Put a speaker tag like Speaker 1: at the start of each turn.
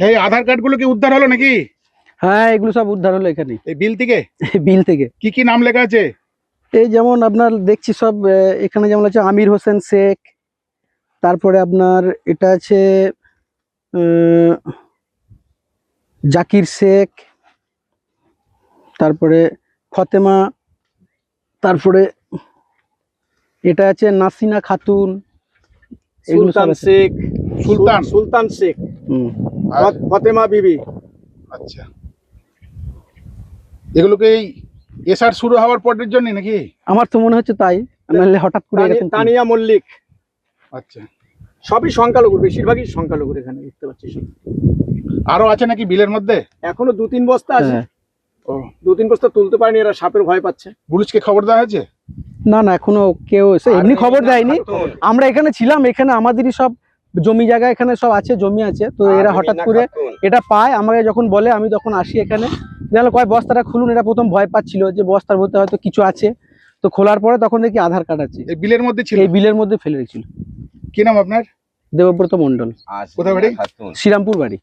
Speaker 1: এই আধার কার্ড গুলো কি উদ্ধার হলো নাকি?
Speaker 2: হ্যাঁ, এগুলো সব উদ্ধার হলো এখানে,
Speaker 1: এই বিল থেকে।
Speaker 2: বিল থেকে।
Speaker 1: কি কি নাম লেখা আছে?
Speaker 2: এই যেমন আপনার দেখছি সব এখানে যেমন আছে আমির হোসেন শেখ, তারপরে আপনার এটা আছে জাকির শেখ, তারপরে ফতেমা, তারপরে এটা আছে নাসিনা খাতুন,
Speaker 3: সুলতান শেখ, সুলতান শেখ, ফতেমা বিবি।
Speaker 1: আচ্ছা, এগুলোকে এই এসআর শুরু হওয়ার পরের জন্য নাকি?
Speaker 2: আমার তো মনে হচ্ছে তাই, নাহলে হঠাৎ করে এরকম
Speaker 3: তানিয়া মল্লিক।
Speaker 1: আচ্ছা,
Speaker 3: সবই সংখ্যালঘু, বেশিরভাগই সংখ্যালঘুর এখানে দেখতে পাচ্ছি।
Speaker 1: আরো আছে নাকি বিলের মধ্যে?
Speaker 3: এখনো 2-3 বস্তা আছে।
Speaker 1: ও,
Speaker 3: 2-3 বস্তা তুলতে পারেনি, এরা সাপের ভয় পাচ্ছে।
Speaker 1: পুলিশকে খবর দেওয়া হয়েছে?
Speaker 2: না না, এখনো কেউ এসে এমনি খবর দেয়নি। আমরা এখানে ছিলাম, এখানে আমাদেরই সব জমি জায়গা এখানে সব আছে, জমি আছে, তো এরা হঠাৎ করে এটা পায়, আমাকে যখন বলে আমি তখন আসি এখানে। দেখলো কয় বস্তাটা খুলুন, এটা প্রথম ভয় পাচ্ছিল যে বস্তার মধ্যে হয়তো কিছু আছে, তো খোলার পরে তখন দেখি আধার কার্ড আছে।
Speaker 1: এই বিলের মধ্যে ছিল?
Speaker 2: এই বিলের মধ্যে ফেলে রেখেছিল।
Speaker 1: কি নাম আপনার?
Speaker 2: দেবব্রত মন্ডল।
Speaker 1: কোথায় বাড়ি?
Speaker 2: শ্রীরামপুর বাড়ি।